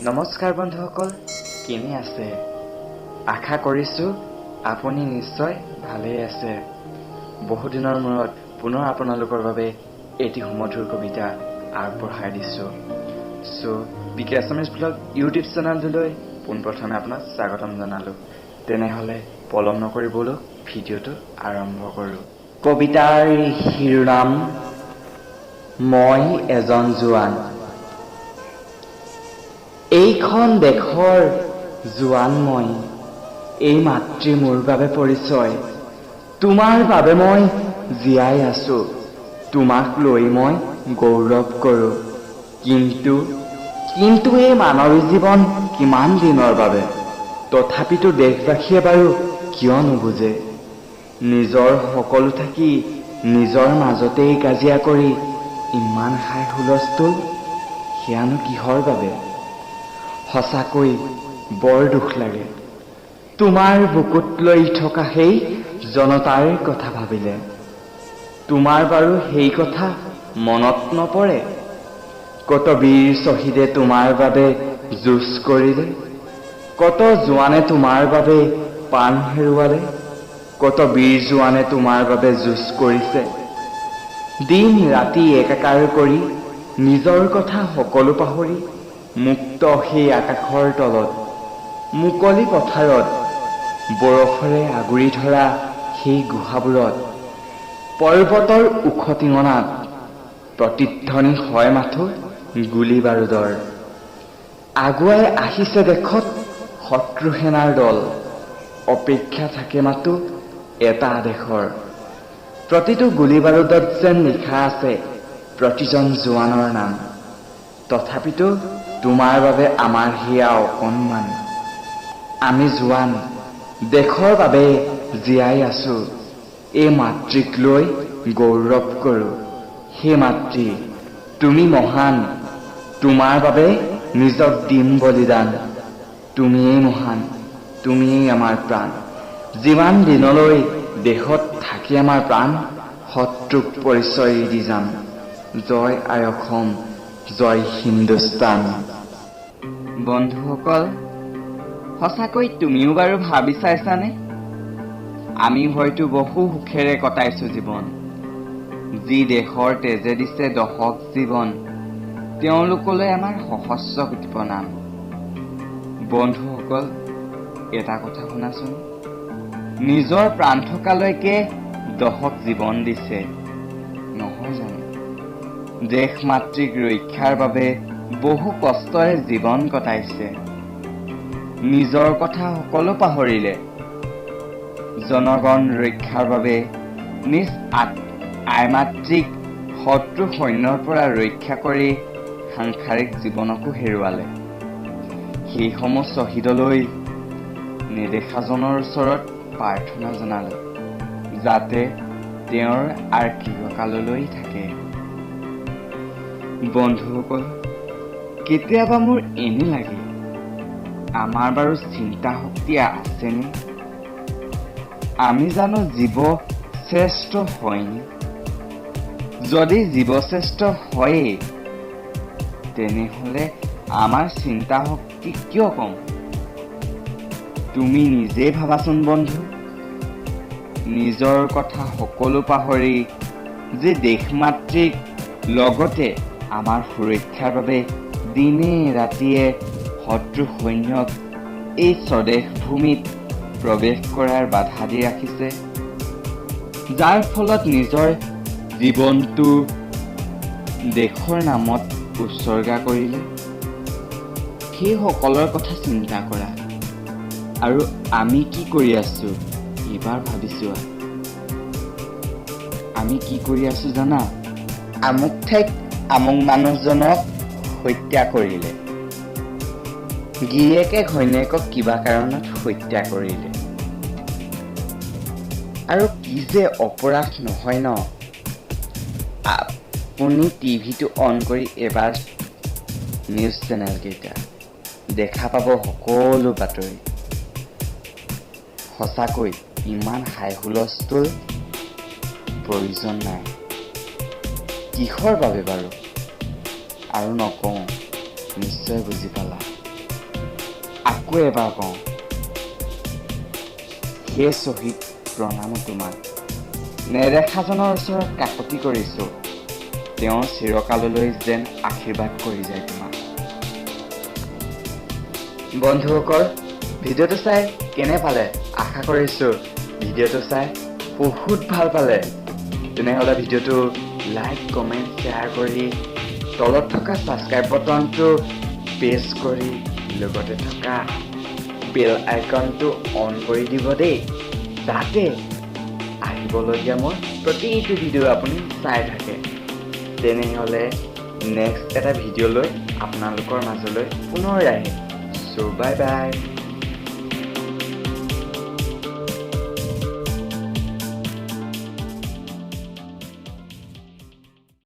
নমস্কাৰ বন্ধুসকল, কেনে আছে? আশা কৰিছোঁ আপুনি নিশ্চয় ভালেই আছে। বহুদিনৰ মূৰত পুনৰ আপোনালোকৰ বাবে এটি সুমধুৰ কবিতা আগবঢ়াই দিছোঁ। বিকে আছামিজ ব্লগ ইউটিউব চেনেলটোলৈ পোনপ্ৰথমে আপোনাক স্বাগতম জনালোঁ। তেনেহ'লে পলম নকৰি বলক ভিডিঅ'টো আৰম্ভ কৰোঁ। কবিতাৰ শিৰোনাম মই এজন জোৱান। এইখন দেশৰ জোৱান মই, এই মাতৃ মোৰ বাবে পৰিচয়। তোমাৰ বাবে মই জীয়াই আছো, তোমাক লৈ মই গৌৰৱ কৰোঁ। কিন্তু এই মানৱী জীৱন কিমান দিনৰ বাবে? তথাপিতো দেশবাসীয়ে বাৰু কিয় নুবুজে? নিজৰ সকলো থাকি নিজৰ মাজতেই কাজিয়া কৰি ইমান হাই হুলস্থুল, সেয়ানো কিহৰ বাবে? সঁচাকৈ বৰ দুখ লাগে তোমাৰ বুকুত লৈ থকা সেই জনতাৰ কথা ভাবিলে। তোমাৰ বাৰু সেই কথা মনত নপৰে? কত বীৰ শ্বহীদে তোমাৰ বাবে যুঁজ কৰিলে, কত জোৱানে তোমাৰ বাবে প্ৰাণ হেৰুৱালে, কত বীৰ জোৱানে তোমাৰ বাবে যুঁজ কৰিছে। দিন ৰাতি একাকাৰ কৰি নিজৰ কথা সকলো পাহৰি মুক্ত সেই আকাশৰ তলত, মুকলি পথাৰত, বৰফেৰে আগুৰি ধৰা সেই গুহাবোৰত, পৰ্বতৰ ওখ টিঙনাত প্ৰতিধ্বনি হয় মাথো গুলী বাৰুদৰ। আগুৱাই আহিছে দেশত শত্ৰু সেনাৰ দল, অপেক্ষা থাকে মাথো এটা আদেশৰ। প্ৰতিটো গুলী বাৰুদত যেন লিখা আছে প্ৰতিজন জোৱানৰ নাম। তথাপিতো তোমাৰ বাবে আমাৰ হিয়া অকণমান। আমি জোৱান, দেশৰ বাবে জীয়াই আছো, এই মাতৃক লৈ গৌৰৱ কৰোঁ। হে মাতৃ, তুমি মহান, তোমাৰ বাবে নিজক দিম বলিদান। তুমিয়েই মহান, তুমিয়েই আমাৰ প্ৰাণ। যিমান দিনলৈ দেশত থাকি আমাৰ প্ৰাণ, শত্ৰুক পৰিচয় দি যাম। জয় আই অসম, জয় হিন্দুস্তান। বন্ধুসকল, সঁচাকৈ তুমিও বাৰু ভাবি চাইছানে? আমি হয়তো বহু সুখেৰে কটাইছো জীৱন। যি দেশৰ তেজে দিছে দশক জীৱন, তেওঁলোকলৈ আমাৰ সহস্ৰ কোটি প্ৰণাম। বন্ধুসকল, এটা কথা শুনাচোন, নিজৰ প্ৰাণ থকালৈকে দশক জীৱন দিছে, নহয় জানো? দেশ মাতৃক ৰক্ষাৰ বাবে বহু কষ্টৰে জীৱন কটাইছে। নিজৰ কথা সকলো পাহৰিলে জনগণ ৰক্ষাৰ বাবে নিজ আই মাতৃক শত্ৰু সৈন্যৰ পৰা ৰক্ষা কৰি সাংসাৰিক জীৱনকো হেৰুৱালে। সেইসমূহ শ্বহীদলৈ নেদেখাজনৰ ওচৰত প্ৰাৰ্থনা জনালো, যাতে তেওঁৰ আৰ্কিকাললৈ থাকে। বন্ধুসকল, কেতিয়াবা মোৰ এনে লাগে, আমাৰ বাৰু চিন্তা শক্তি আছেনে? আমি জানো জীৱ শ্ৰেষ্ঠ হয়নি? যদি জীৱ শ্ৰেষ্ঠ হয়েই, তেনেহলে আমাৰ চিন্তা শক্তি কিয় কম? তুমি নিজে ভাবাচোন বন্ধু, নিজৰ কথা সকলো পাহৰি যে দেশ মাতৃক লগতে আমাৰ সুৰক্ষাৰ বাবে দিনে ৰাতিয়ে শত্ৰু সৈন্যক এই স্বদেশ ভূমিত প্ৰৱেশ কৰাৰ বাধা দি ৰাখিছে, যাৰ ফলত নিজৰ জীৱনটো দেশৰ নামত উৎসৰ্গা কৰিলে। সেইসকলৰ কথা চিন্তা কৰা। আৰু আমি কি কৰি আছো এইবাৰ ভাবিছোৱা। আমি কি কৰি আছো জানা? আমুক ঠাইত আমুক মানুহজনক হত্যা কৰিলে, গিৰিয়েকে ঘৈণীয়েকক কিবা কাৰণত হত্যা কৰিলে। আৰু কি যে অপৰাধ নহয় ন? আপুনি টিভিটো অন কৰি এবাৰ নিউজ চেনেলকেইটা দেখা পাব সকলো বাতৰি। সঁচাকৈ ইমান হাই হুলস্থুল প্ৰয়োজন নাই। কিহৰ বাবে বাৰু? আৰু নকওঁ, নিশ্চয় বুজি পালা। আকৌ এবাৰ কওঁ, হে শ্বহীদ, প্ৰণাম তোমাক। নেদেখাজনৰ ওচৰত কাকতি কৰিছোঁ, তেওঁ চিৰকাললৈ যেন আশীৰ্বাদ কৰি যায় তোমাক। বন্ধুসকল, ভিডিঅ'টো চাই কেনে পালে? আশা কৰিছোঁ ভিডিঅ'টো চাই বহুত ভাল পালে। তেনেহ'লে ভিডিঅ'টো লাইক, কমেণ্ট, শ্বেয়াৰ কৰি তলত থকা ছাবস্ক্ৰাইব বটনটো প্ৰেছ কৰি লগতে থকা বেল আইকনটো অন কৰি দিব দেই, যাতে আহিবলগীয়া মোৰ প্ৰতিটো ভিডিঅ' আপুনি চাই থাকে। তেনেহ'লে নেক্সট এটা ভিডিঅ' লৈ আপোনালোকৰ মাজলৈ পুনৰ আহিম। চ' বাই বাই।